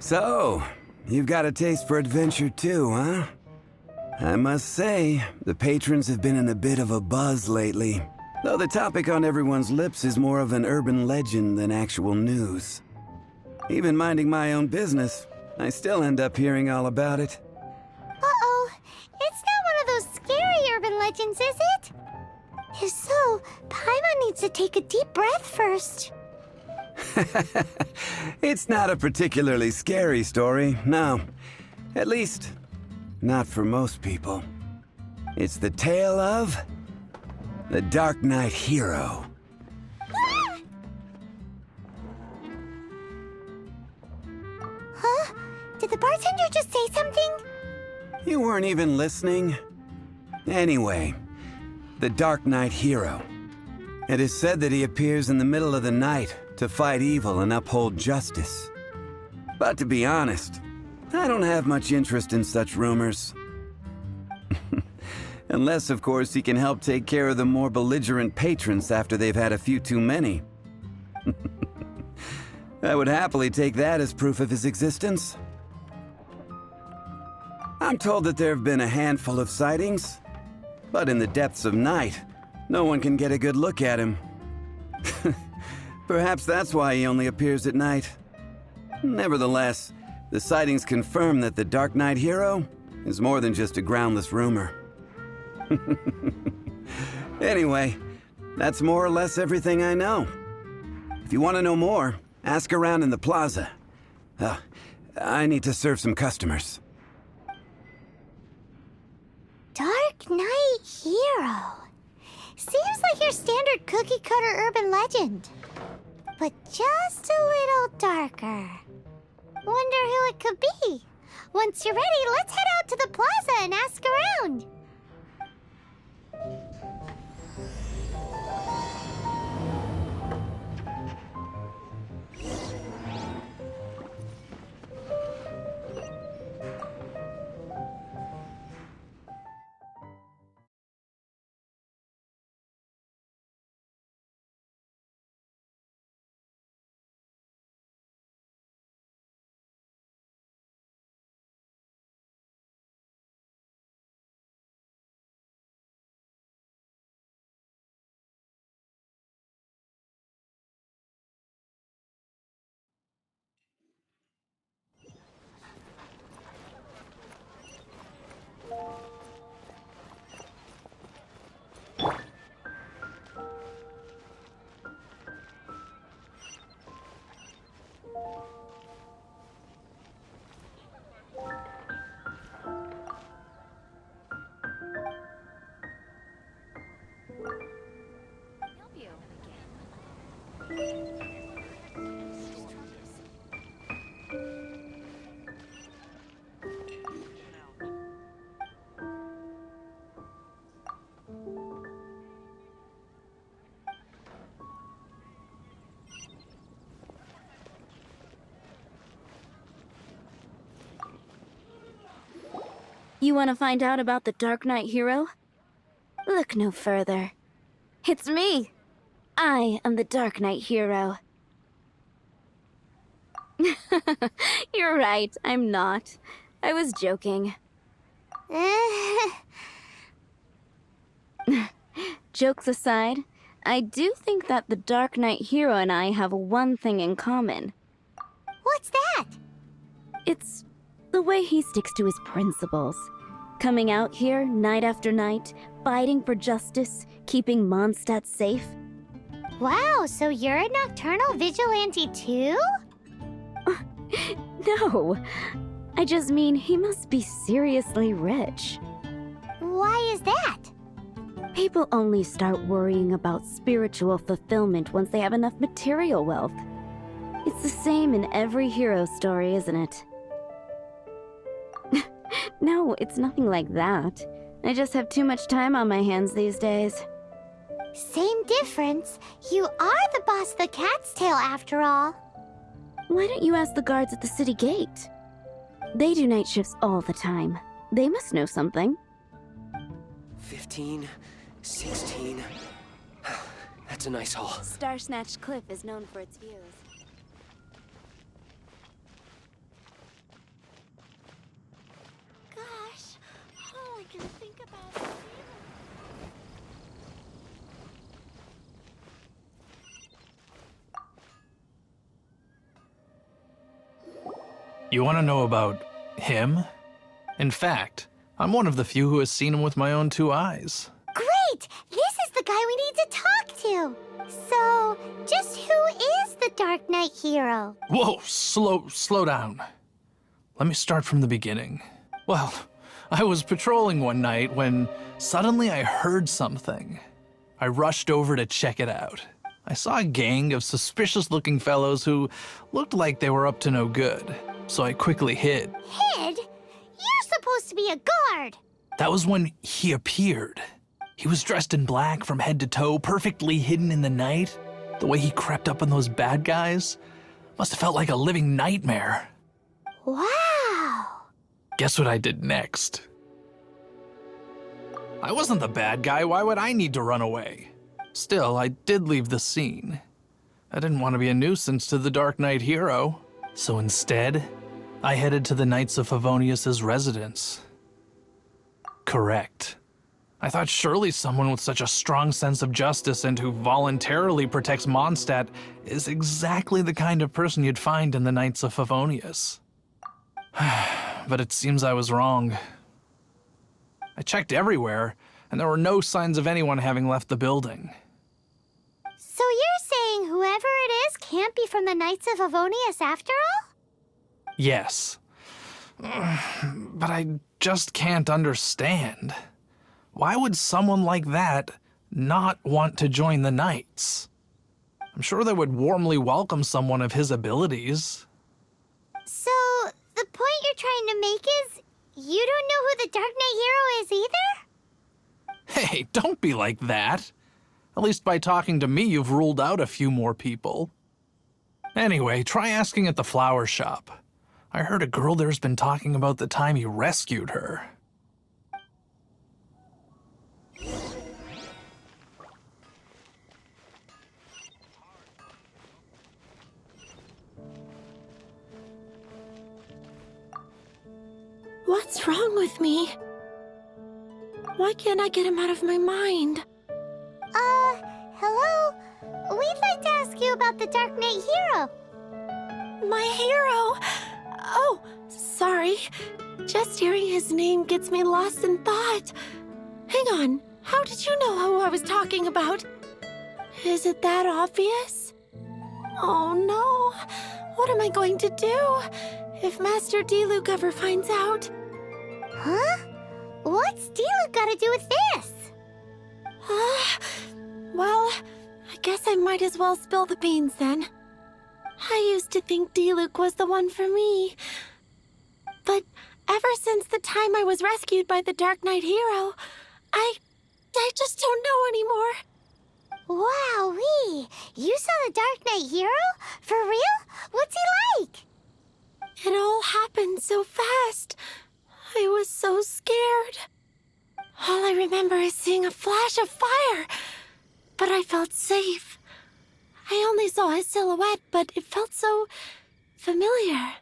So, you've got a taste for adventure too, huh? I must say, the patrons have been in a bit of a buzz lately, though the topic on everyone's lips is more of an urban legend than actual news. Even minding my own business, I still end up hearing all about it. Uh-oh, it's not one of those scary urban legends, is it? If so, Paimon needs to take a deep breath first. It's not a particularly scary story, no. At least, not for most people. It's the tale of the Darknight hero. Huh? Did the bartender just say something? You weren't even listening? Anyway, the Darknight hero. It is said that he appears in the middle of the night to fight evil and uphold justice. But to be honest, I don't have much interest in such rumors. Unless, of course, he can help take care of the more belligerent patrons after they've had a few too many. I would happily take that as proof of his existence. I'm told that there have been a handful of sightings, but in the depths of night, no one can get a good look at him. Perhaps that's why he only appears at night. Nevertheless, the sightings confirm that the Darknight hero is more than just a groundless rumor. Anyway, that's more or less everything I know. If you want to know more, ask around in the plaza. I need to serve some customers. Darknight hero. Seems like your standard cookie-cutter urban legend. But just a little darker. Wonder who it could be. Once you're ready, let's head out to the plaza and ask around. You want to find out about the Darknight hero? Look no further. It's me! I am the Darknight hero. You're right, I'm not. I was joking. Jokes aside, I do think that the Darknight hero and I have one thing in common. What's that? It's the way he sticks to his principles. Coming out here night after night, fighting for justice, keeping Mondstadt safe. Wow, so you're a nocturnal vigilante too? No, I just mean he must be seriously rich. Why is that? People only start worrying about spiritual fulfillment once they have enough material wealth. It's the same in every hero story, isn't it? No, it's nothing like that. I just have too much time on my hands these days. Same difference. You are the boss of the Cat's Tail after all. Why don't you ask the guards at the city gate? They do night shifts all the time. They must know something. 15, 16. That's a nice haul. Starsnatch Cliff is known for its views. You want to know about him? In fact, I'm one of the few who has seen him with my own 2 eyes. Great! This is the guy we need to talk to. So, just who is the Dark Knight hero? Whoa, slow down. Let me start from the beginning. Well, I was patrolling one night when suddenly I heard something. I rushed over to check it out. I saw a gang of suspicious-looking fellows who looked like they were up to no good, so I quickly hid. Hid? You're supposed to be a guard. That was when he appeared. He was dressed in black from head to toe, perfectly hidden in the night. The way he crept up on those bad guys must have felt like a living nightmare. Wow. Guess what I did next? I wasn't the bad guy. Why would I need to run away? Still, I did leave the scene. I didn't want to be a nuisance to the Dark Knight hero. So instead, I headed to the Knights of Favonius' residence. Correct. I thought surely someone with such a strong sense of justice and who voluntarily protects Mondstadt is exactly the kind of person you'd find in the Knights of Favonius. But it seems I was wrong. I checked everywhere, and there were no signs of anyone having left the building. So you're saying whoever it is can't be from the Knights of Favonius after all? Yes. But I just can't understand. Why would someone like that not want to join the Knights? I'm sure they would warmly welcome someone of his abilities. So, the point you're trying to make is you don't know who the Dark Knight hero is either? Hey, don't be like that. At least by talking to me, you've ruled out a few more people. Anyway, try asking at the flower shop. I heard a girl there's been talking about the time you rescued her. What's wrong with me? Why can't I get him out of my mind? Hello? We'd like to ask you about the Dark Knight hero. My hero! Oh, sorry. Just hearing his name gets me lost in thought. Hang on, how did you know who I was talking about? Is it that obvious? Oh no, what am I going to do if Master Diluc ever finds out? Huh? What's Diluc got to do with this? Well, I guess I might as well spill the beans then. I used to think Diluc was the one for me. But ever since the time I was rescued by the Dark Knight hero, I just don't know anymore. Wowee! You saw the Dark Knight hero? For real? What's he like? It all happened so fast. I was so scared. All I remember is seeing a flash of fire, but I felt safe. I only saw his silhouette, but it felt so familiar.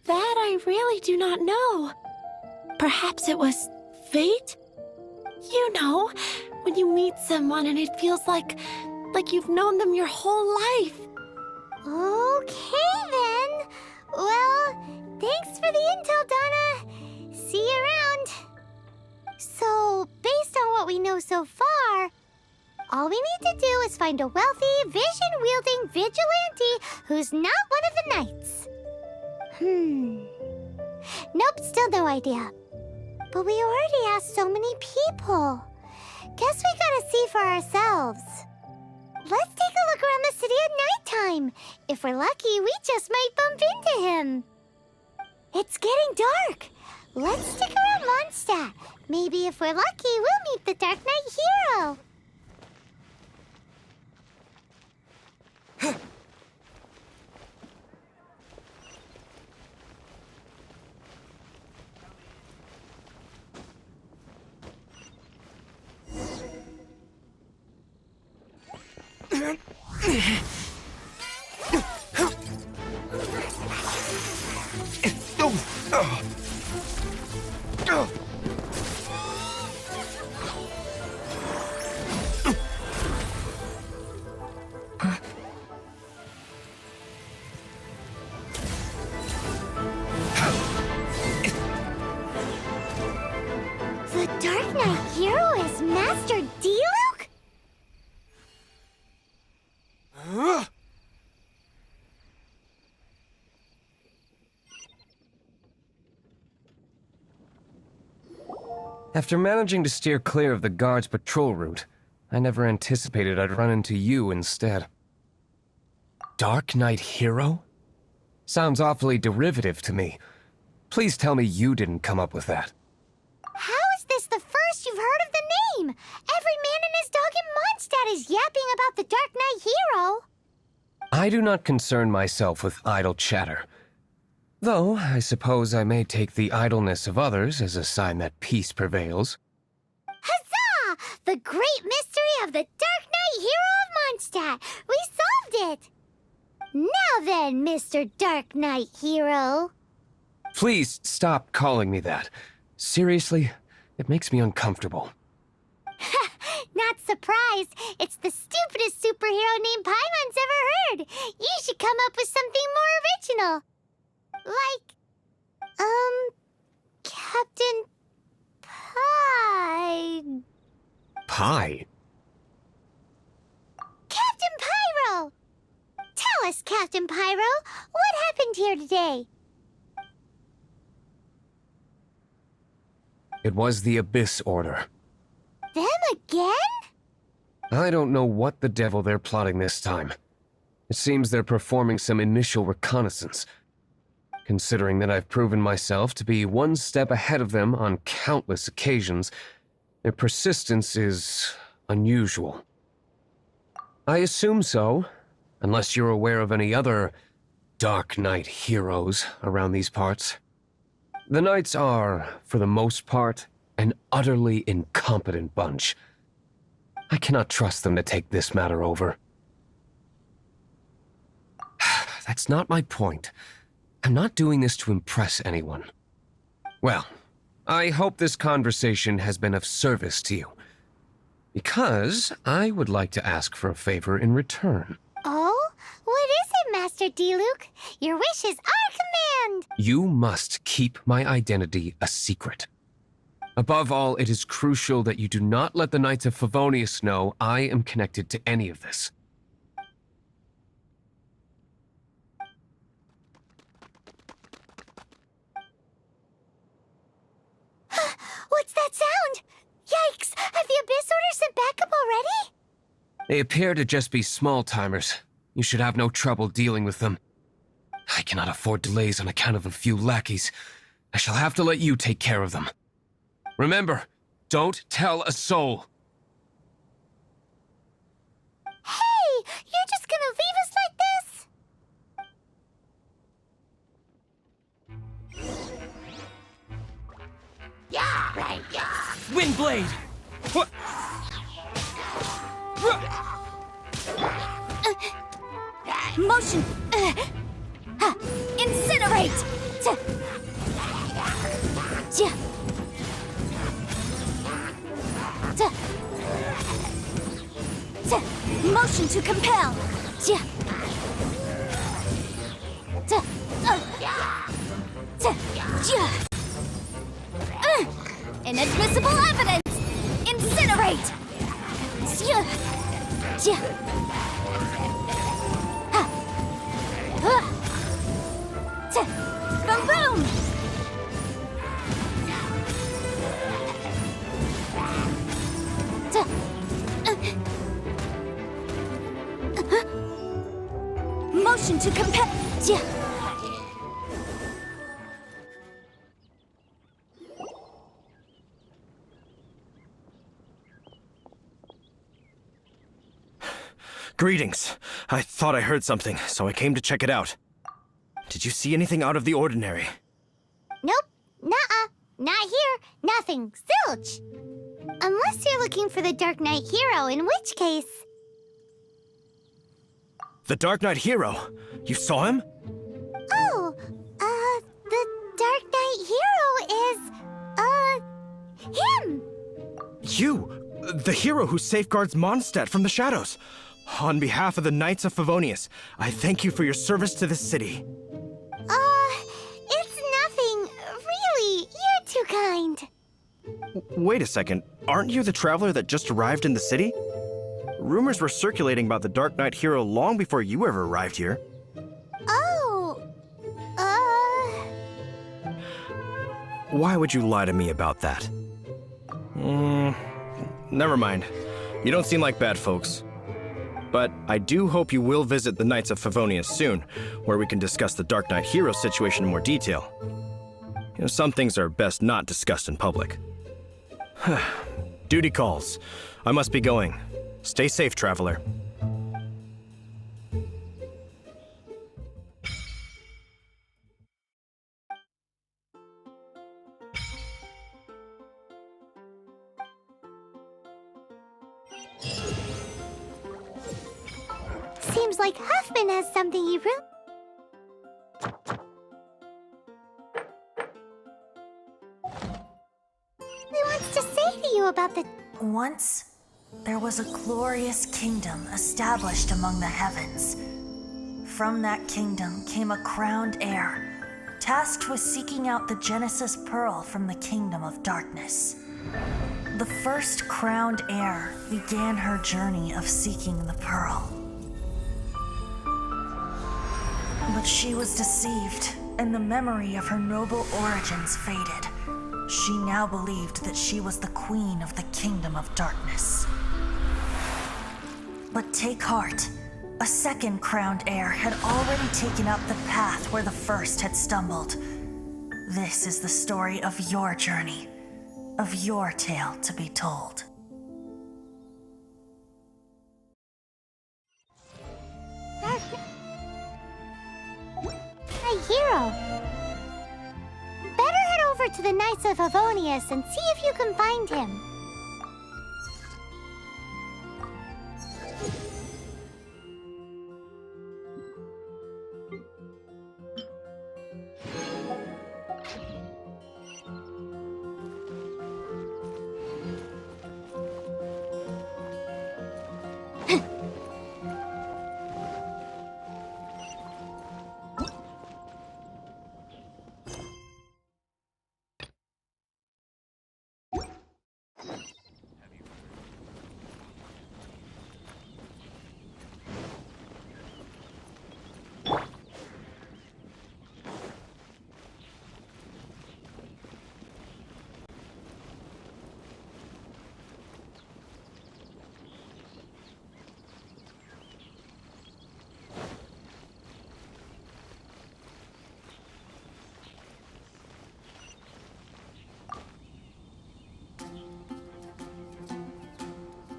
That I really do not know. Perhaps it was fate? You know, when you meet someone and it feels like you've known them your whole life. Okay then. Well, thanks for the intel, Donna. See you around. So, based on what we know so far, all we need to do is find a wealthy, vision-wielding vigilante who's not one of the knights. Nope, still no idea. But we already asked so many people. Guess we gotta see for ourselves. Let's take a look around the city at nighttime. If we're lucky, we just might bump into him. It's getting dark. Let's stick around Mondstadt. Maybe if we're lucky, we'll meet the Dark Knight hero. After managing to steer clear of the guards' patrol route, I never anticipated I'd run into you instead. Darknight Hero? Sounds awfully derivative to me. Please tell me you didn't come up with that. How is this the first you've heard of the name? Every man and his dog in Mondstadt is yapping about the Dark Knight Hero. I do not concern myself with idle chatter. Though, I suppose I may take the idleness of others as a sign that peace prevails. Huzzah! The great mystery of the Dark Knight Hero of Mondstadt! We solved it! Now then, Mr. Dark Knight Hero. Please stop calling me that. Seriously, it makes me uncomfortable. Not surprised. It's the stupidest superhero name Paimon's ever heard. You should come up with something more original. Like, Captain Pie. Pie? Captain Pyro! Tell us, Captain Pyro, what happened here today? It was the Abyss Order. Them again? I don't know what the devil they're plotting this time. It seems they're performing some initial reconnaissance. Considering that I've proven myself to be one step ahead of them on countless occasions, their persistence is unusual. I assume so, unless you're aware of any other Dark Knight heroes around these parts. The Knights are, for the most part, an utterly incompetent bunch. I cannot trust them to take this matter over. That's not my point. I'm not doing this to impress anyone. Well, I hope this conversation has been of service to you. Because I would like to ask for a favor in return. Oh? What is it, Master D-Luke? Your wish is our command! You must keep my identity a secret. Above all, it is crucial that you do not let the Knights of Favonius know I am connected to any of this. What's that sound? Yikes! Have the Abyss Order sent backup already? They appear to just be small-timers. You should have no trouble dealing with them. I cannot afford delays on account of a few lackeys. I shall have to let you take care of them. Remember, don't tell a soul. Hey! You're just gonna leave us like this? Windblade! What? Motion! Incinerate! Motion to compel! Inadmissible evidence! Incinerate! Boom boom! Motion to compel. Greetings. I thought I heard something, so I came to check it out. Did you see anything out of the ordinary? Nope. Nuh-uh. Not here. Nothing. Zilch. Unless you're looking for the Dark Knight Hero, in which case... The Dark Knight Hero? You saw him? Oh, the Dark Knight Hero is, him! You! The hero who safeguards Mondstadt from the shadows! On behalf of the Knights of Favonius, I thank you for your service to this city. It's nothing. Really, you're too kind. Wait a second, aren't you the traveler that just arrived in the city? Rumors were circulating about the Dark Knight Hero long before you ever arrived here. Oh, Why would you lie to me about that? Never mind. You don't seem like bad folks. But I do hope you will visit the Knights of Favonius soon, where we can discuss the Darknight hero situation in more detail. You know, some things are best not discussed in public. Duty calls. I must be going. Stay safe, traveler. Seems like Huffman has something he really... He wants to say to you about the... Once, there was a glorious kingdom established among the heavens. From that kingdom came a crowned heir, tasked with seeking out the Genesis Pearl from the kingdom of darkness. The first crowned heir began her journey of seeking the pearl. But she was deceived, and the memory of her noble origins faded. She now believed that she was the queen of the kingdom of darkness. But take heart. A second crowned heir had already taken up the path where the first had stumbled. This is the story of your journey, of your tale to be told. My hero. Better head over to the Knights of Favonius and see if you can find him.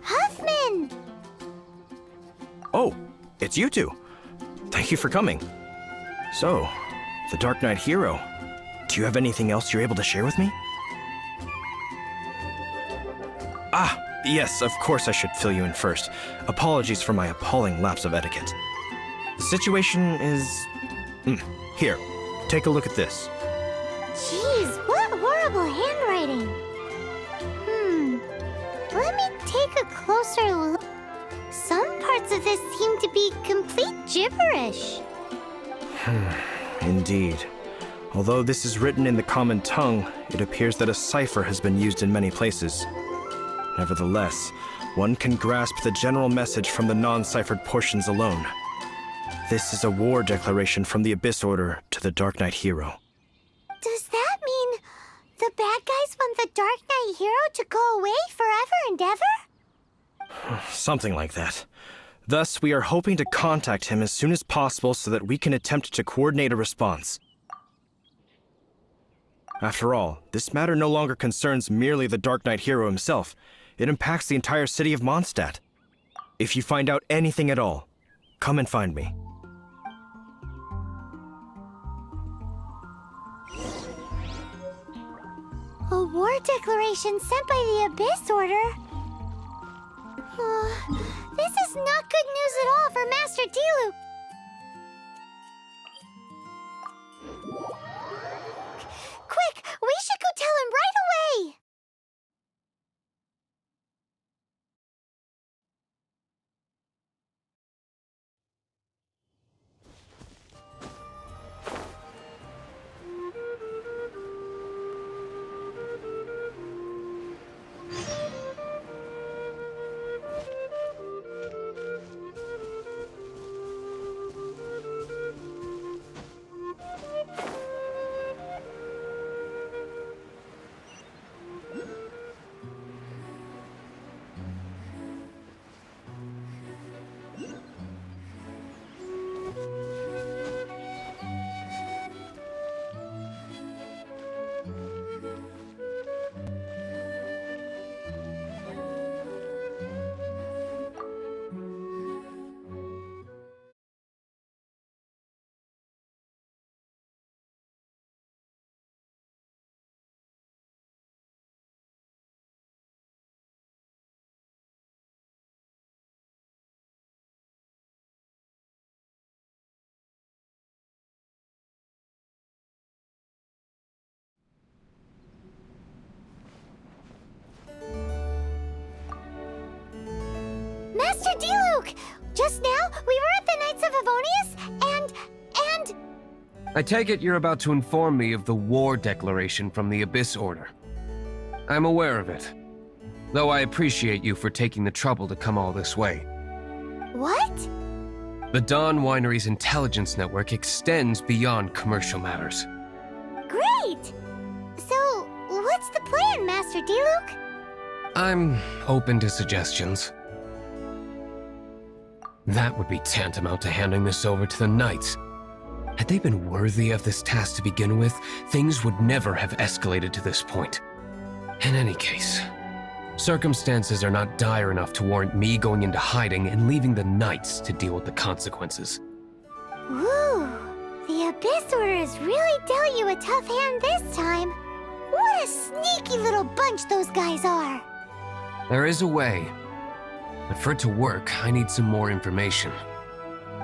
Huffman! Oh, it's you two. Thank you for coming. So, the Darknight hero. Do you have anything else you're able to share with me? Ah, yes, of course I should fill you in first. Apologies for my appalling lapse of etiquette. The situation is... Here, take a look at this. Jeez, what horrible handwriting. Let me take a closer look. Some parts of this seem to be complete gibberish. Indeed. Although this is written in the common tongue, it appears that a cipher has been used in many places. Nevertheless, one can grasp the general message from the non-ciphered portions alone. This is a war declaration from the Abyss Order to the Darknight hero. Does that mean the bad guys want the Darknight hero to go away forever and ever? Something like that. Thus, we are hoping to contact him as soon as possible so that we can attempt to coordinate a response. After all, this matter no longer concerns merely the Darknight hero himself. It impacts the entire city of Mondstadt. If you find out anything at all, come and find me. A war declaration sent by the Abyss Order? This is not good news at all for Master Diluc. Quick, we should go tell him right away! just now we were at the Knights of Avonius, and... I take it you're about to inform me of the war declaration from the Abyss Order. I'm aware of it, though I appreciate you for taking the trouble to come all this way. What? The Dawn Winery's intelligence network extends beyond commercial matters. Great! So, what's the plan, Master Diluc? I'm open to suggestions. That would be tantamount to handing this over to the Knights. Had they been worthy of this task to begin with, things would never have escalated to this point. In any case, circumstances are not dire enough to warrant me going into hiding and leaving the Knights to deal with the consequences. Woo! The Abyss Order has really dealt you a tough hand this time. What a sneaky little bunch those guys are! There is a way. But for it to work, I need some more information.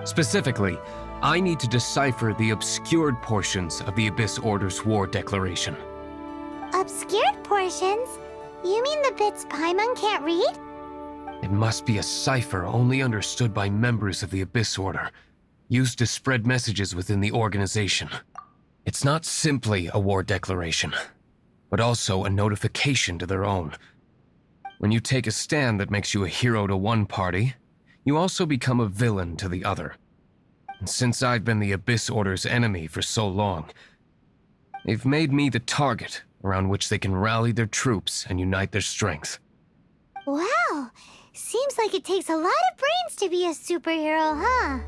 Specifically, I need to decipher the obscured portions of the Abyss Order's war declaration. Obscured portions? You mean the bits Paimon can't read? It must be a cipher only understood by members of the Abyss Order, used to spread messages within the organization. It's not simply a war declaration, but also a notification to their own. When you take a stand that makes you a hero to one party, you also become a villain to the other. And since I've been the Abyss Order's enemy for so long, they've made me the target around which they can rally their troops and unite their strength. Wow! Seems like it takes a lot of brains to be a superhero, huh?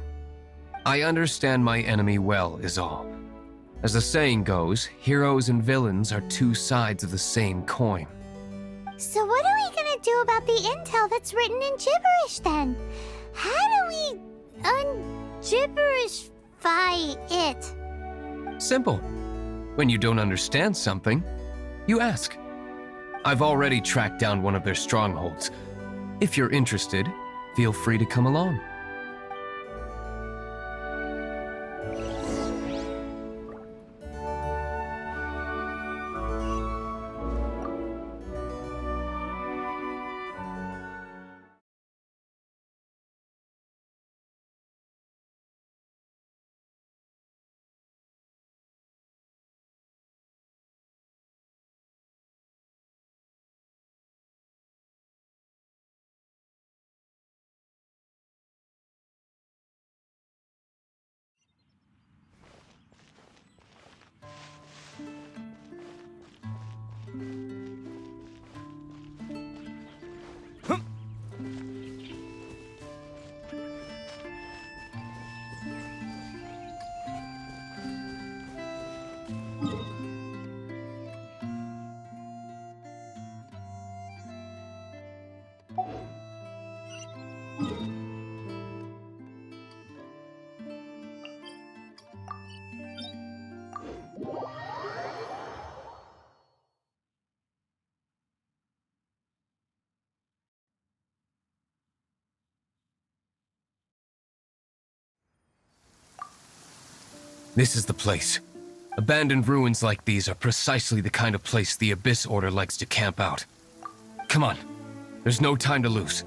I understand my enemy well, is all. As the saying goes, heroes and villains are two sides of the same coin. So what are we gonna do about the intel that's written in gibberish, then? How do we un-gibberishify it? Simple. When you don't understand something, you ask. I've already tracked down one of their strongholds. If you're interested, feel free to come along. This is the place. Abandoned ruins like these are precisely the kind of place the Abyss Order likes to camp out. Come on, there's no time to lose.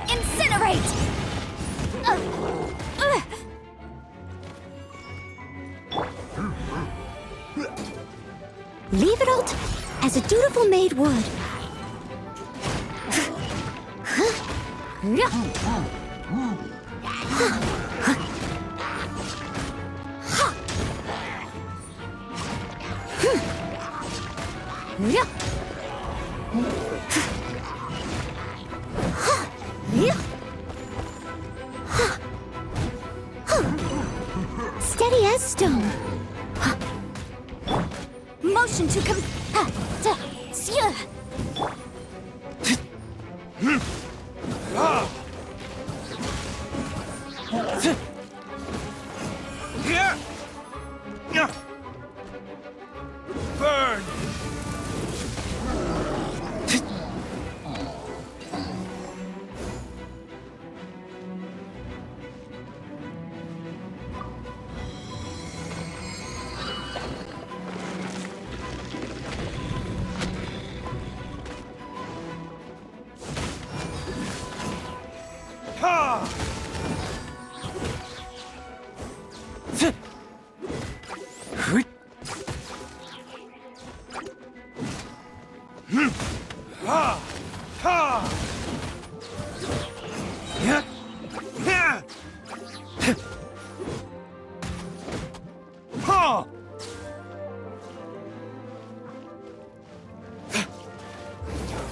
Incinerate! Leave it all as a dutiful maid would. Steady as stone. Motion to come. Burn!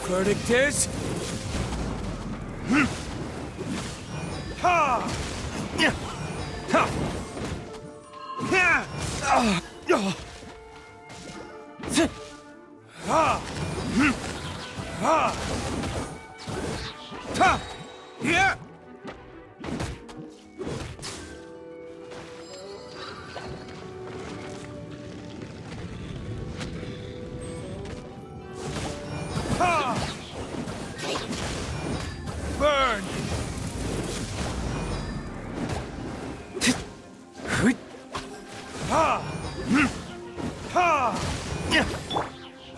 Verdict is... Burn!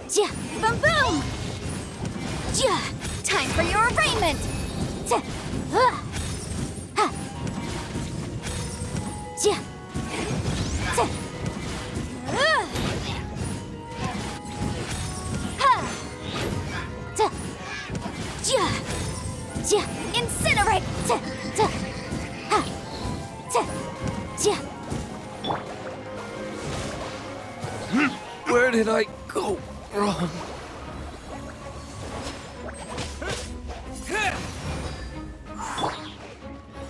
Ja, boom boom! Ja, time for your arraignment! Ja, ja, ja, ja, ja, incinerate! Ja. Where did I go wrong?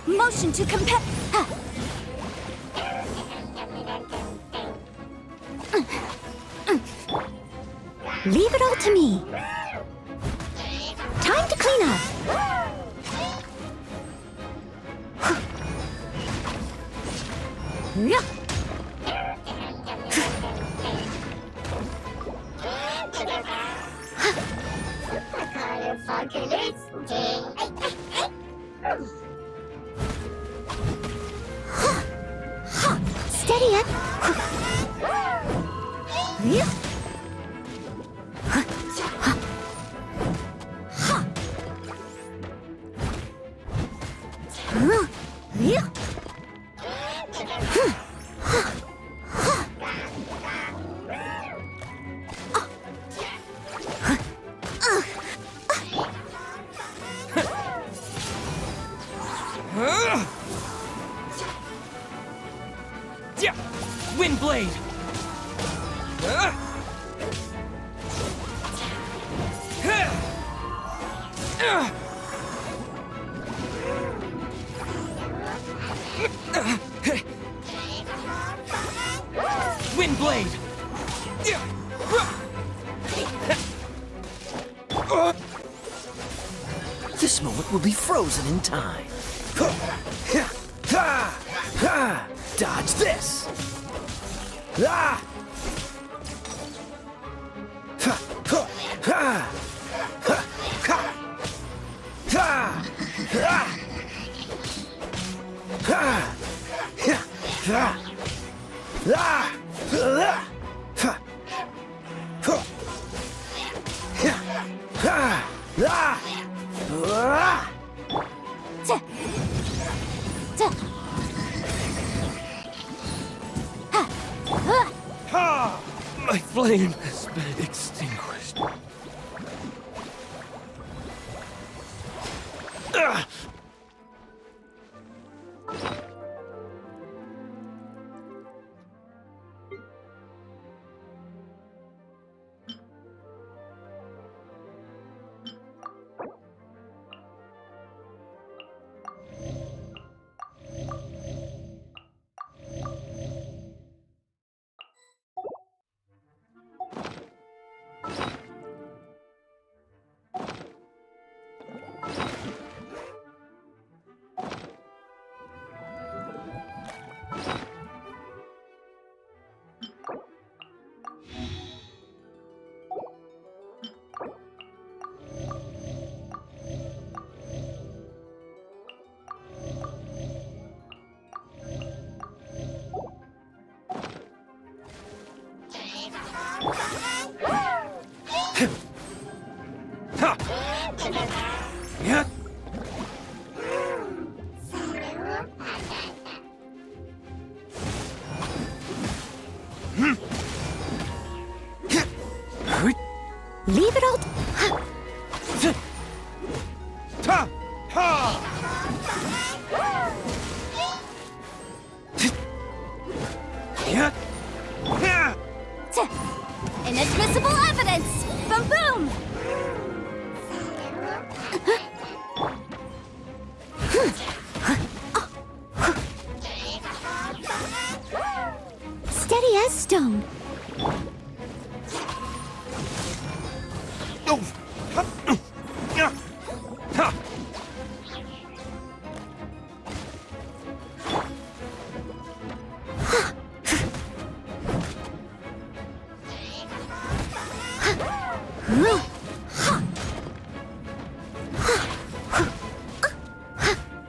Motion to compel. Leave it all to me. Time to clean up. Yeah. Steady up. Yeah. Yeah. Yeah! Windblade! Windblade! This moment will be frozen in time. Dodge this! My flame has been extinguished. Leave it all. Inadmissible evidence! Boom boom! Steady as stone.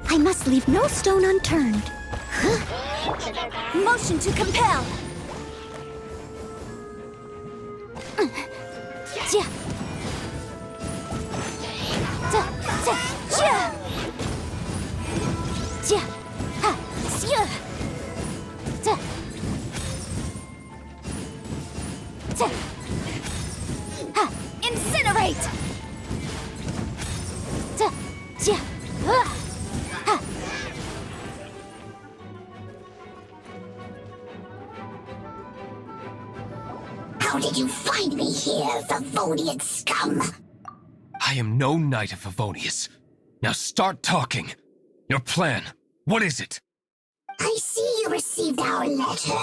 I must leave no stone unturned. Motion to compel. Incinerate! How did you find me here, Favonian scum? I am no knight of Favonius. Now start talking. Your plan, what is it? I see you received our letter.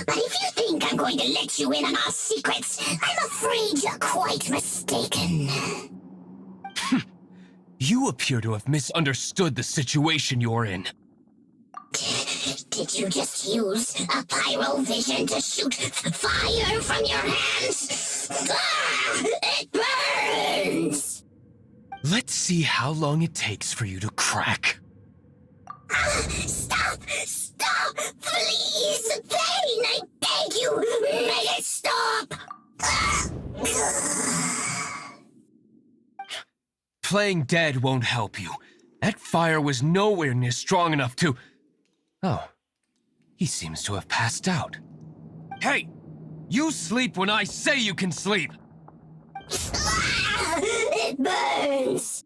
But if you think I'm going to let you in on our secrets, I'm afraid you're quite mistaken. You appear to have misunderstood the situation you're in. Did you just use a pyrovision to shoot fire from your hands? Ah, it burns! Let's see how long it takes for you to crack. Stop! Stop! Please! Pain! I beg you! Make it stop! Playing dead won't help you. That fire was nowhere near strong enough to... Oh. He seems to have passed out. Hey! You sleep when I say you can sleep! It burns!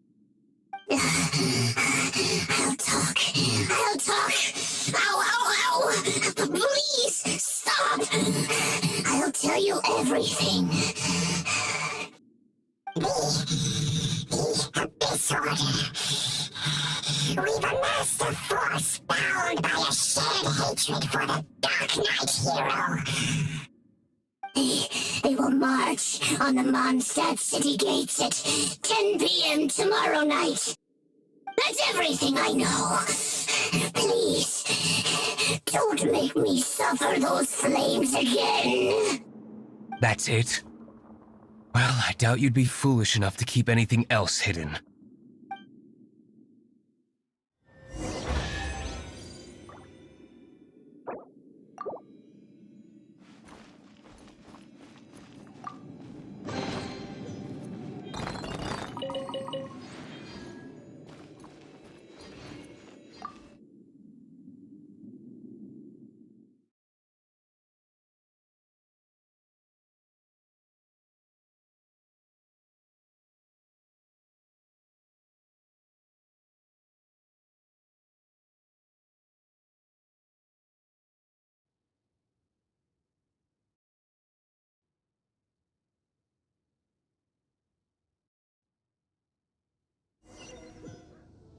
I'll talk. Ow, ow, ow! Please, stop! I'll tell you everything. The Abyss Order. We've amassed a force bound by a shared hatred for the Darknight hero. They will march on the Mondstadt city gates at 10 p.m. tomorrow night. That's everything I know. Please, don't make me suffer those flames again. That's it? Well, I doubt you'd be foolish enough to keep anything else hidden.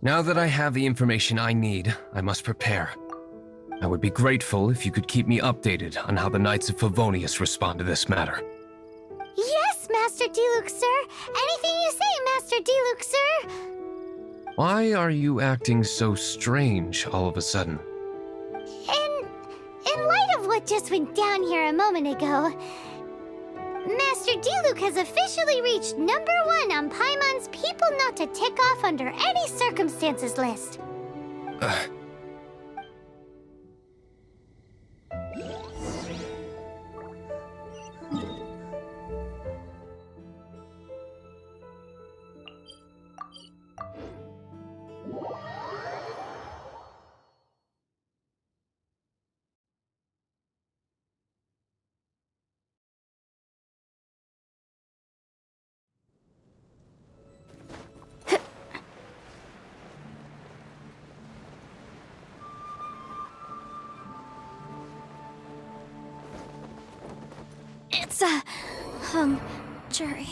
Now that I have the information I need, I must prepare. I would be grateful if you could keep me updated on how the Knights of Favonius respond to this matter. Yes, Master Diluc, sir. Anything you say, Master Diluc, sir. Why are you acting so strange all of a sudden? In light of what just went down here a moment ago, Master Diluc has officially reached #1 on Paimon's people not to tick off under any circumstances list. It's a hung jury.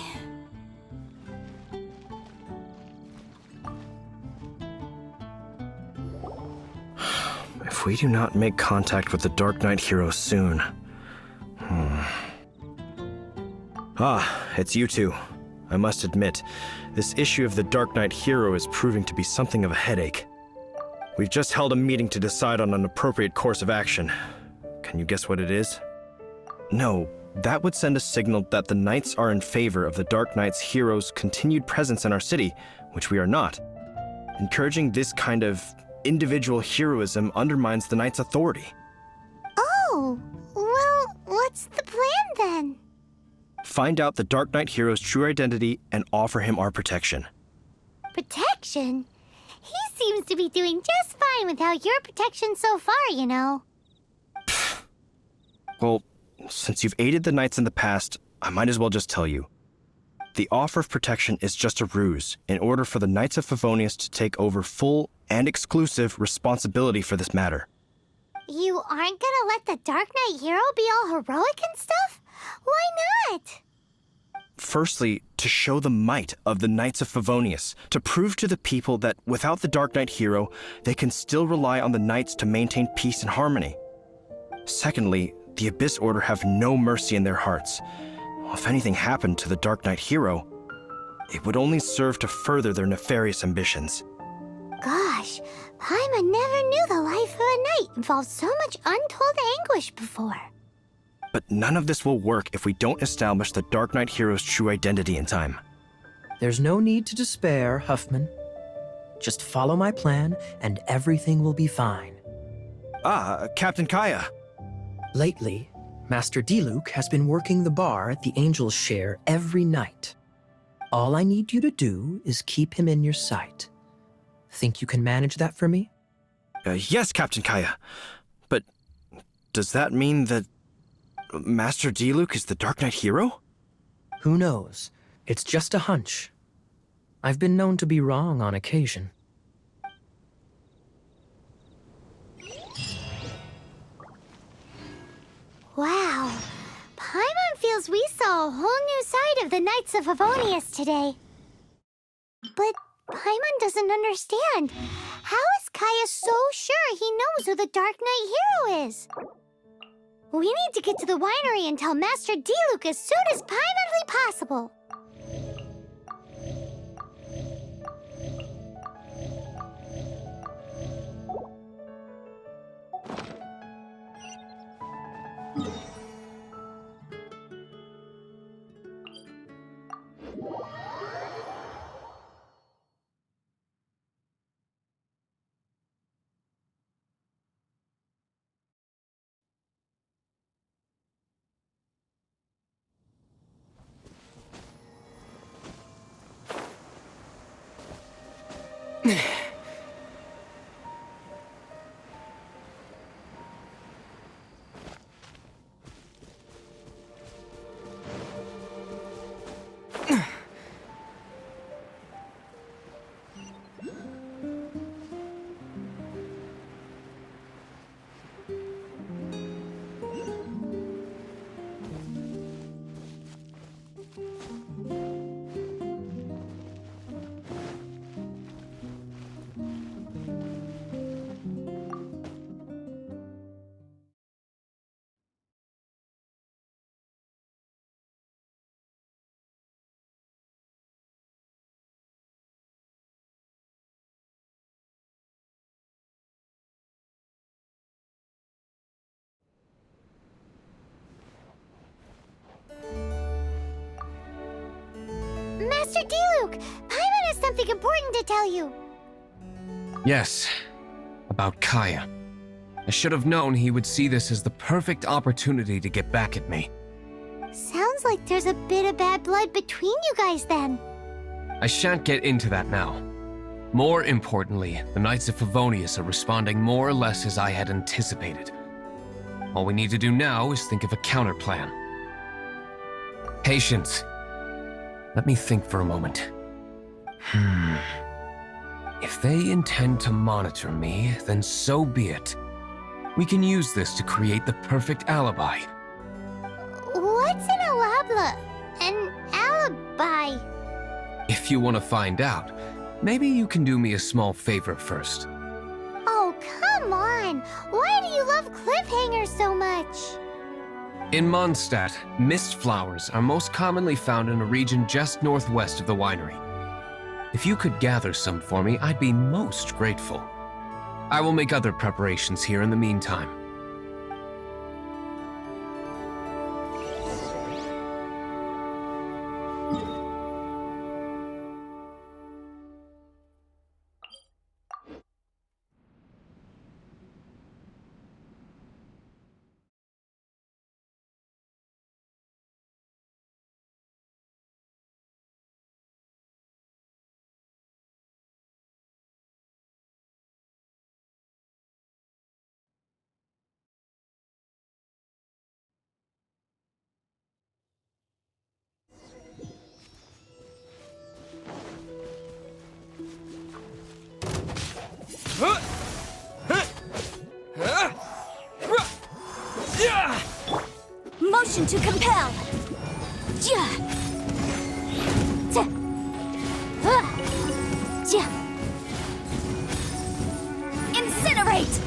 If we do not make contact with the Darknight hero soon... Ah, it's you two. I must admit, this issue of the Darknight hero is proving to be something of a headache. We've just held a meeting to decide on an appropriate course of action. Can you guess what it is? No, that would send a signal that the Knights are in favor of the Dark Knight's hero's continued presence in our city, which we are not. Encouraging this kind of individual heroism undermines the Knight's authority. Oh, well, what's the plan then? Find out the Dark Knight hero's true identity and offer him our protection. Protection? He seems to be doing just fine without your protection so far, you know. Well, since you've aided the Knights in the past, I might as well just tell you. The offer of protection is just a ruse in order for the Knights of Favonius to take over full and exclusive responsibility for this matter. You aren't gonna let the Dark Knight hero be all heroic and stuff? Why not? Firstly, to show the might of the Knights of Favonius, to prove to the people that without the Dark Knight hero, they can still rely on the Knights to maintain peace and harmony. Secondly, the Abyss Order have no mercy in their hearts. If anything happened to the Dark Knight hero, it would only serve to further their nefarious ambitions. Gosh, Paimon never knew the life of a knight involved so much untold anguish before. But none of this will work if we don't establish the Dark Knight hero's true identity in time. There's no need to despair, Huffman. Just follow my plan, and everything will be fine. Ah, Captain Kaya. Lately, Master Diluc has been working the bar at the Angel's Share every night. All I need you to do is keep him in your sight. Think you can manage that for me? Yes, Captain Kaya. But does that mean that Master Diluc is the Dark Knight hero? Who knows? It's just a hunch. I've been known to be wrong on occasion. feels we saw a whole new side of the Knights of Favonius today. But Paimon doesn't understand. How is Kaya so sure he knows who the Dark Knight hero is? We need to get to the winery and tell Master Diluc as soon as humanly possible. Master Diluc, Paimon has something important to tell you. Yes, about Kaya. I should have known he would see this as the perfect opportunity to get back at me. Sounds like there's a bit of bad blood between you guys then. I shan't get into that now. More importantly, the Knights of Favonius are responding more or less as I had anticipated. All we need to do now is think of a counterplan. Patience. Let me think for a moment. If they intend to monitor me, then so be it. We can use this to create the perfect alibi. What's an alabla? An alibi? If you want to find out, maybe you can do me a small favor first. Oh, come on! Why do you love cliffhangers so much? In Mondstadt, mist flowers are most commonly found in a region just northwest of the winery. If you could gather some for me, I'd be most grateful. I will make other preparations here in the meantime. Motion to compel. Incinerate.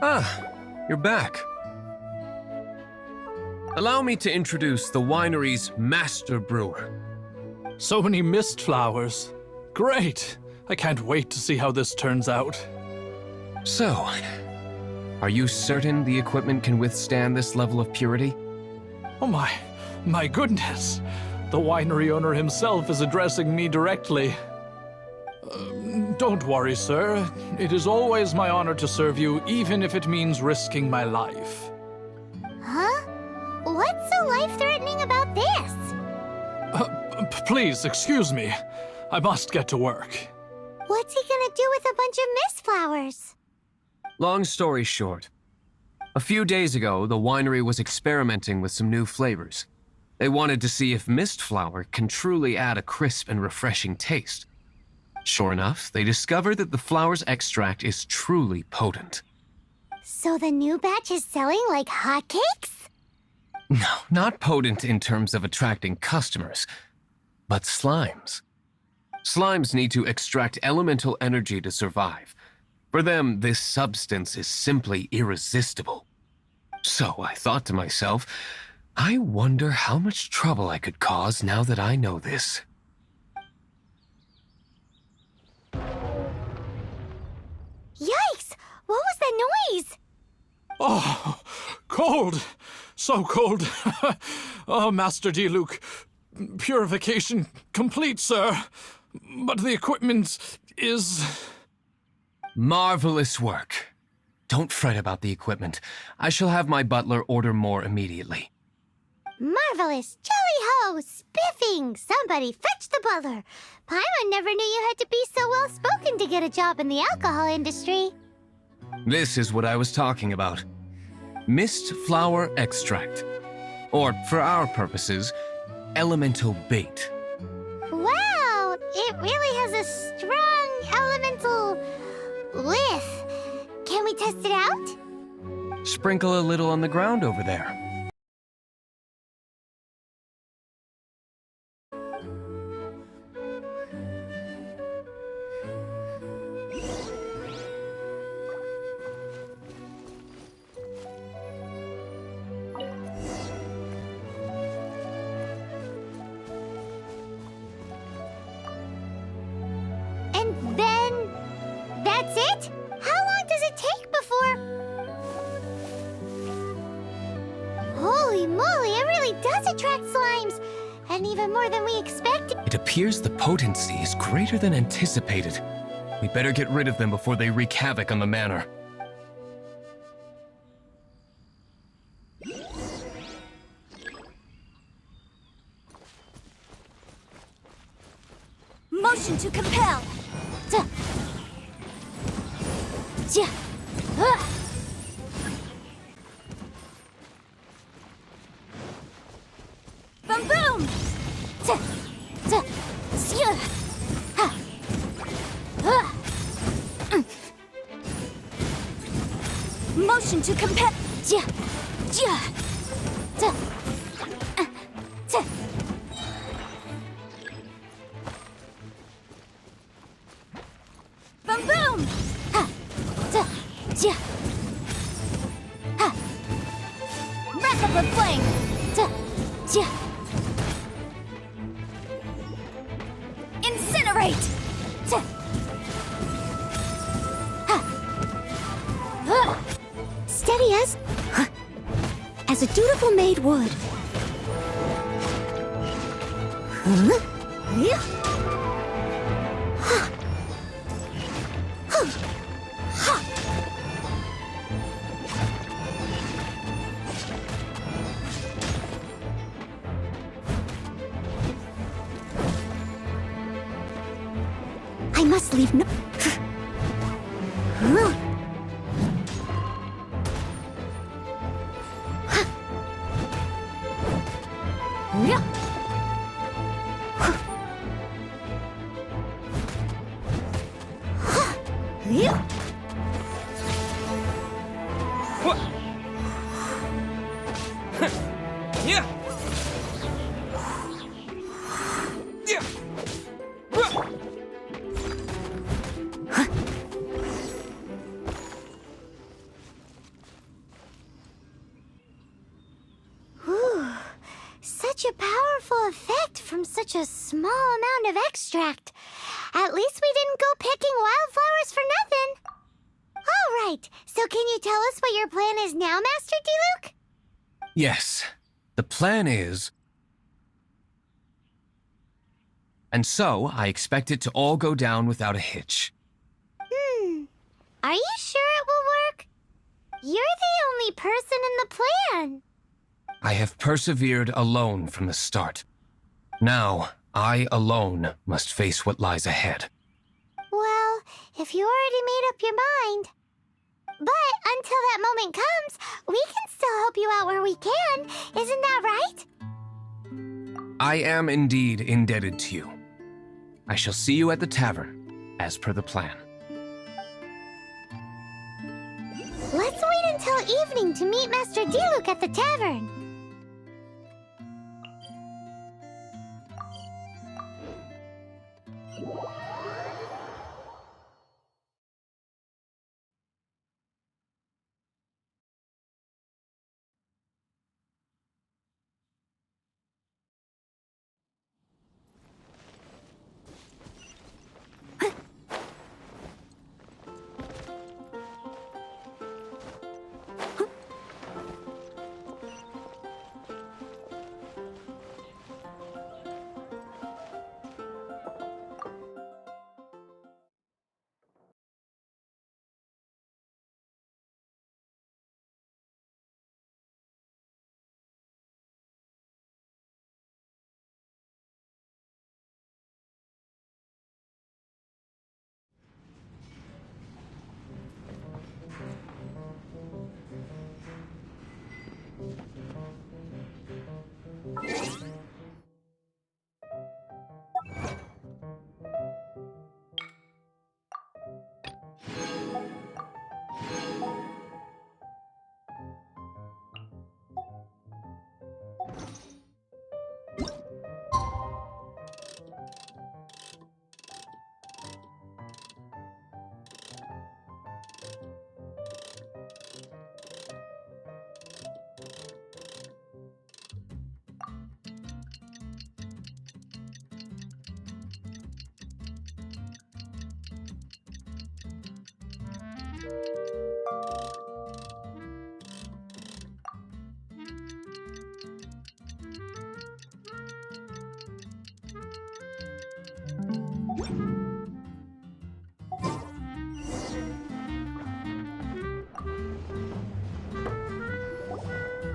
Ah, you're back. Allow me to introduce the winery's master brewer. So many mist flowers. Great! I can't wait to see how this turns out. So, are you certain the equipment can withstand this level of purity? Oh my goodness. The winery owner himself is addressing me directly. Don't worry, sir. It is always my honor to serve you, even if it means risking my life. Huh? What's so life-threatening about this? Please, excuse me. I must get to work. What's he gonna do with a bunch of mist flowers? Long story short, a few days ago, the winery was experimenting with some new flavors. They wanted to see if mist flower can truly add a crisp and refreshing taste. Sure enough, they discovered that the flower's extract is truly potent. So the new batch is selling like hotcakes? No, not potent in terms of attracting customers, but slimes. Slimes need to extract elemental energy to survive. For them, this substance is simply irresistible. So I thought to myself, I wonder how much trouble I could cause now that I know this. Yikes! What was that noise? Oh, cold! So cold! Oh, Master Diluc, purification complete, sir. But the equipment is... Marvelous work. Don't fret about the equipment. I shall have my butler order more immediately. Marvelous! Jolly-ho! Spiffing! Somebody fetch the butler! Paimon never knew you had to be so well-spoken to get a job in the alcohol industry. This is what I was talking about. Mist flower extract. Or, for our purposes, elemental bait. Wow! It really has a strong elemental whiff. Can we test it out? Sprinkle a little on the ground over there. And then... that's it? How long does it take before... Holy moly, it really does attract slimes! And even more than we expected. It appears the potency is greater than anticipated. We better get rid of them before they wreak havoc on the manor. Motion to compel! Boom boom! Motion to compel! Boom boom! Wrap up a flame! Incinerate! Steady as a dutiful maid would. I must leave no... such a powerful effect from such a small amount of extract. At least we didn't go picking wildflowers for nothing. All right, so can you tell us what your plan is now, Master D-Luke? Yes, the plan is... And so, I expect it to all go down without a hitch. Are you sure it will work? You're the only person in the plan. I have persevered alone from the start. Now, I alone must face what lies ahead. Well, if you already made up your mind. But until that moment comes, we can still help you out where we can. Isn't that right? I am indeed indebted to you. I shall see you at the tavern, as per the plan. Let's wait until evening to meet Master D-Luke at the tavern.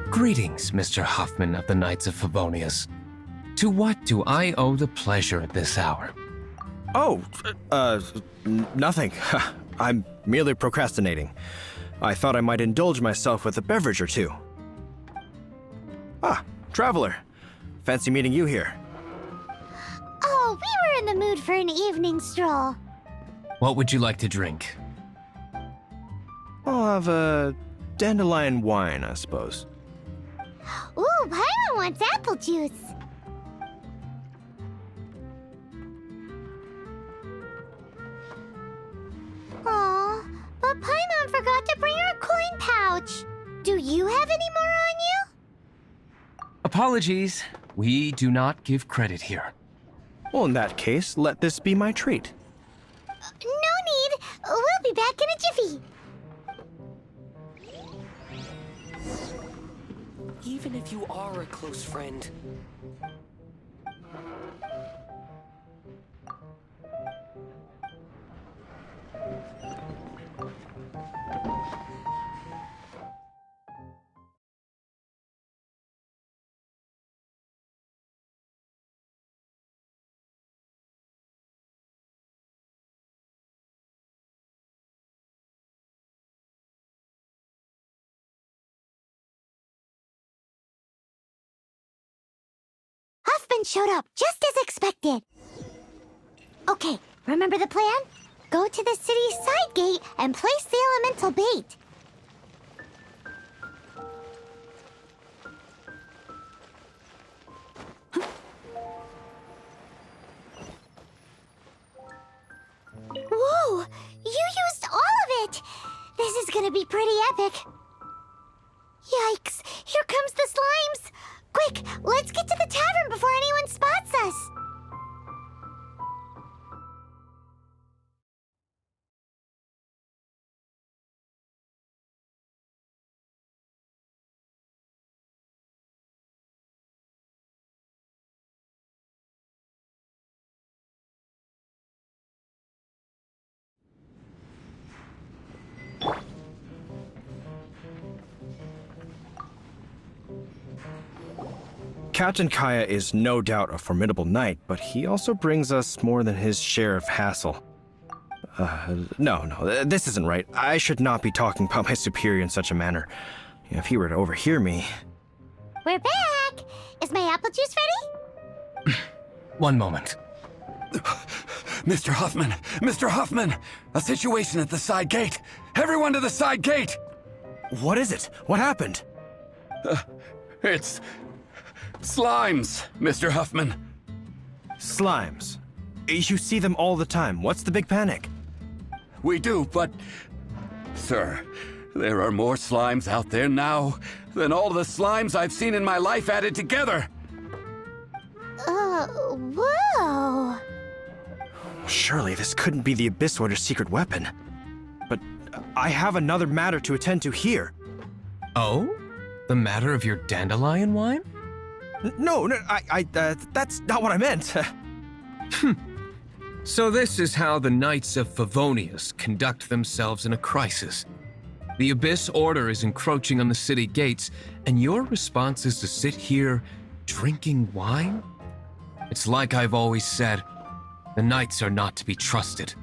Greetings, Mr. Huffman of the Knights of Favonius. To what do I owe the pleasure at this hour? Oh, nothing. I'm merely procrastinating. I thought I might indulge myself with a beverage or two. Ah, traveler. Fancy meeting you here. Oh, we were in the mood for an evening stroll. What would you like to drink? I'll have a dandelion wine, I suppose. Ooh, Paimon wants apple juice. Aw, but Paimon forgot to bring her coin pouch. Do you have any more on you? Apologies. We do not give credit here. Well, in that case, let this be my treat. No need. We'll be back in a jiffy. Even if you are a close friend, Huffman showed up just as expected. Okay, remember the plan? Go to the city's side gate and place the elemental bait. Whoa! You used all of it! This is gonna be pretty epic. Yikes! Here comes the slimes! Quick, let's get to the tower! Captain Kaya is no doubt a formidable knight, but he also brings us more than his share of hassle. No, this isn't right. I should not be talking about my superior in such a manner. If he were to overhear me... We're back! Is my apple juice ready? One moment. Mr. Huffman! Mr. Huffman! A situation at the side gate! Everyone to the side gate! What is it? What happened? It's... slimes, Mr. Huffman. Slimes. You see them all the time. What's the big panic? We do, but... Sir, there are more slimes out there now than all the slimes I've seen in my life added together! Whoa! Surely this couldn't be the Abyss Order's secret weapon. But I have another matter to attend to here. Oh? The matter of your dandelion wine? No, that's not what I meant. So this is how the Knights of Favonius conduct themselves in a crisis. The Abyss Order is encroaching on the city gates, and your response is to sit here drinking wine? It's like I've always said, the Knights are not to be trusted.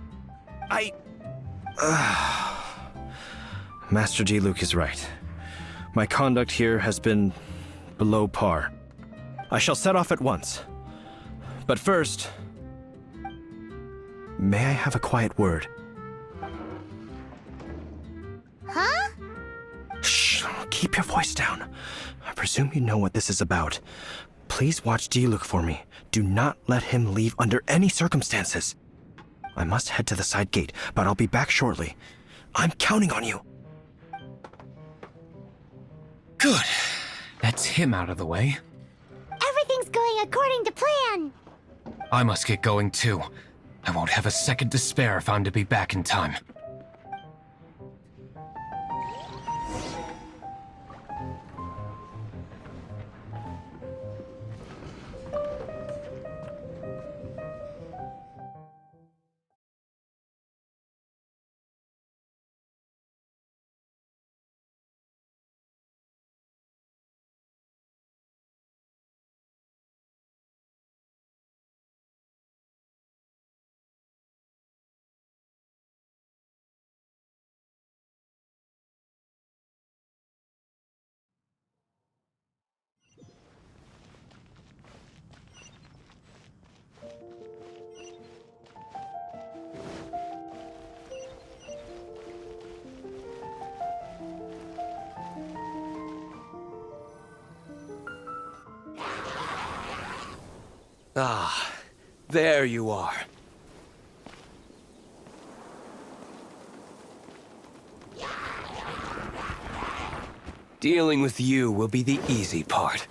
Master Diluc is right. My conduct here has been below par. I shall set off at once. But first, may I have a quiet word? Huh? Shh, keep your voice down. I presume you know what this is about. Please watch Diluc for me. Do not let him leave under any circumstances. I must head to the side gate, but I'll be back shortly. I'm counting on you. Good. That's him out of the way. Everything's going according to plan. I must get going too. I won't have a second to spare if I'm to be back in time. Ah, there you are. Dealing with you will be the easy part.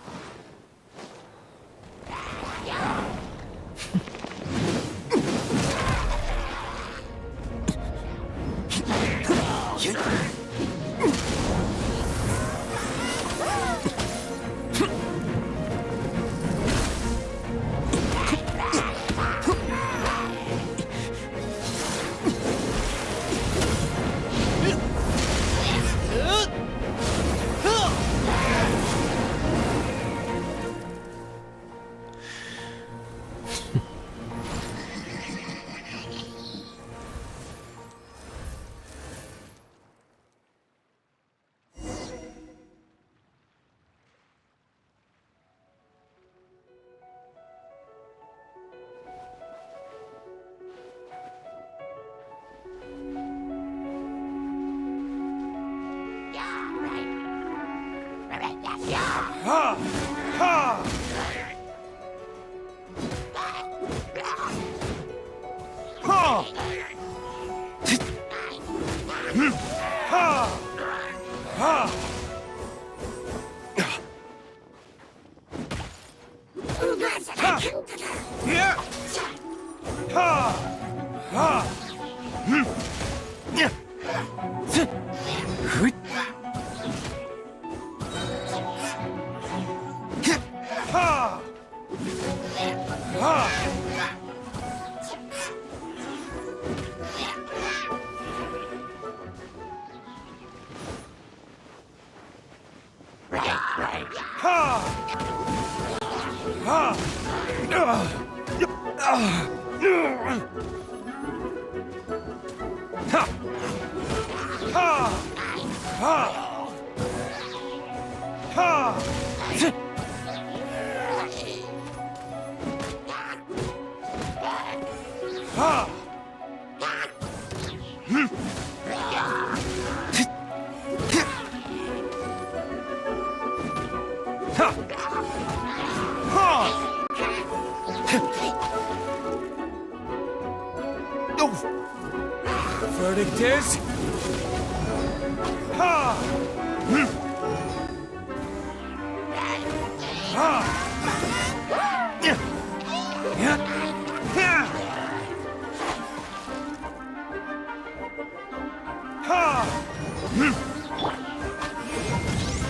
Verdict is...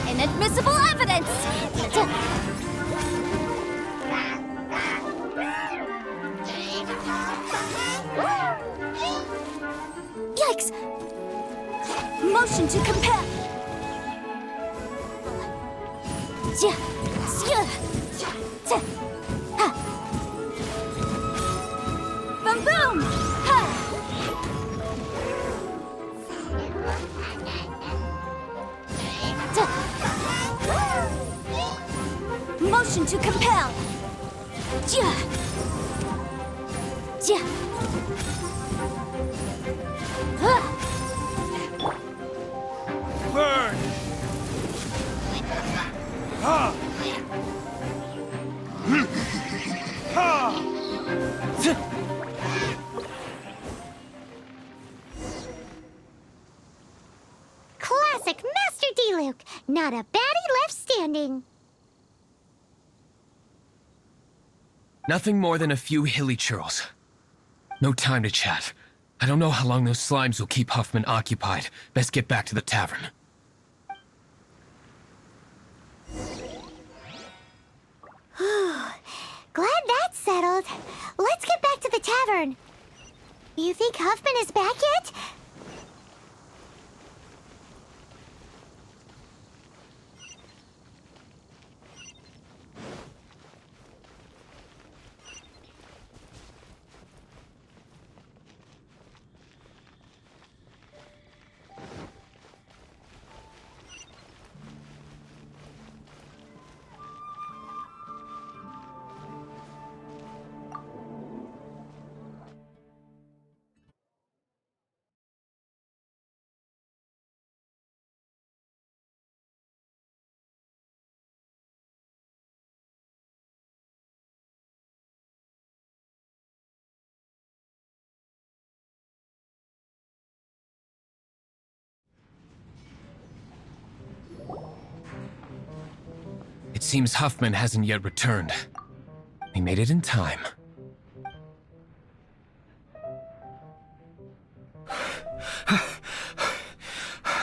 Inadmissible evidence! Yikes! Motion to compel! Boom boom! Motion to compel! Burn! Classic Master D-Luke! Not a baddie left standing! Nothing more than a few hilly churls. No time to chat. I don't know how long those slimes will keep Huffman occupied. Best get back to the tavern. Glad that's settled. Let's get back to the tavern. You think Huffman is back yet? It seems Huffman hasn't yet returned. We made it in time.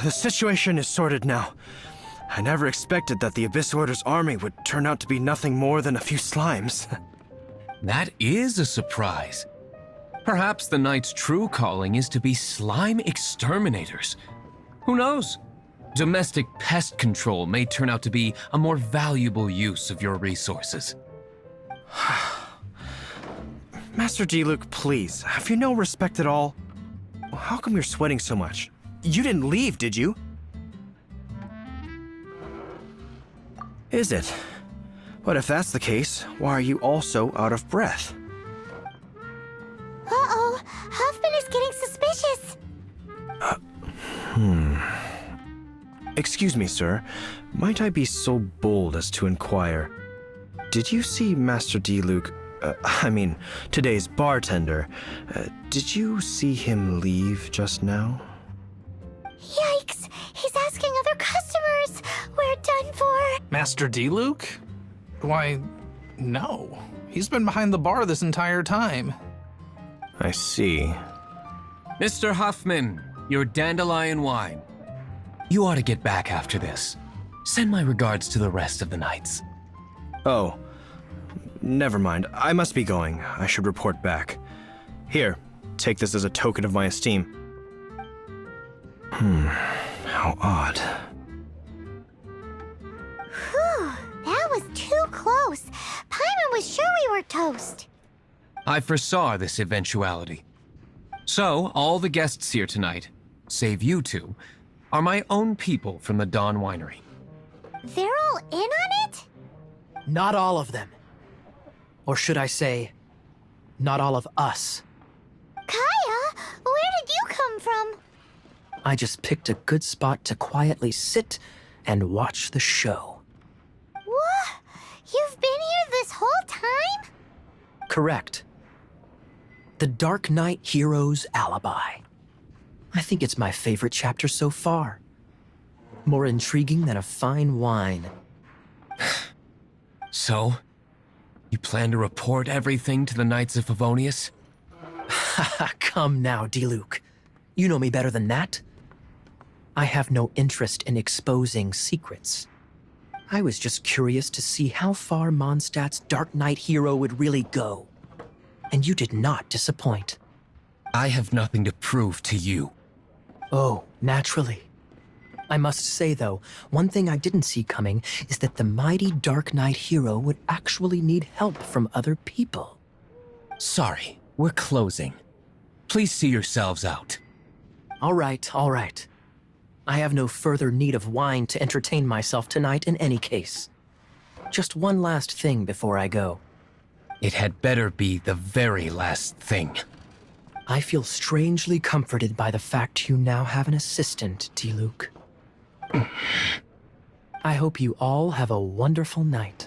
The situation is sorted now. I never expected that the Abyss Order's army would turn out to be nothing more than a few slimes. That is a surprise. Perhaps the Knight's true calling is to be slime exterminators. Who knows? Domestic pest control may turn out to be a more valuable use of your resources. Master D-Luke, please, have you no respect at all? How come you're sweating so much? You didn't leave, did you? Is it? But if that's the case, why are you also out of breath? Uh-oh, Huffman is getting suspicious. Excuse me, sir. Might I be so bold as to inquire? Did you see Master D-Luke, today's bartender? Did you see him leave just now? Yikes! He's asking other customers! We're done for! Master D-Luke? Why, no. He's been behind the bar this entire time. I see. Mr. Huffman, your dandelion wine. You ought to get back after this. Send my regards to the rest of the knights. Oh, never mind. I must be going. I should report back. Here, take this as a token of my esteem. How odd. Whew, that was too close. Paimon was sure we were toast. I foresaw this eventuality. So, all the guests here tonight, save you two, are my own people from the Dawn Winery. They're all in on it? Not all of them. Or should I say, not all of us. Kaya, where did you come from? I just picked a good spot to quietly sit and watch the show. What? You've been here this whole time? Correct. The Darknight hero's alibi. I think it's my favorite chapter so far. More intriguing than a fine wine. So, you plan to report everything to the Knights of Favonius? Come now, Diluc. You know me better than that. I have no interest in exposing secrets. I was just curious to see how far Mondstadt's Darknight hero would really go. And you did not disappoint. I have nothing to prove to you. Oh, naturally. I must say, though, one thing I didn't see coming is that the mighty Darknight hero would actually need help from other people. Sorry, we're closing. Please see yourselves out. All right, all right. I have no further need of wine to entertain myself tonight in any case. Just one last thing before I go. It had better be the very last thing. I feel strangely comforted by the fact you now have an assistant, Diluc. I hope you all have a wonderful night.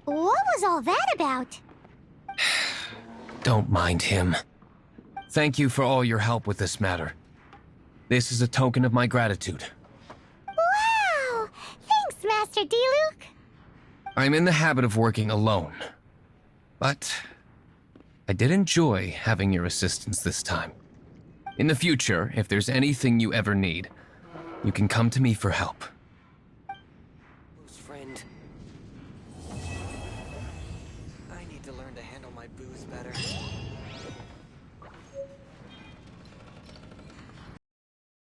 What was all that about? Don't mind him. Thank you for all your help with this matter. This is a token of my gratitude. Wow! Thanks, Master Diluc. I'm in the habit of working alone. But I did enjoy having your assistance this time. In the future, if there's anything you ever need, you can come to me for help. Close friend. I need to learn to handle my booze better.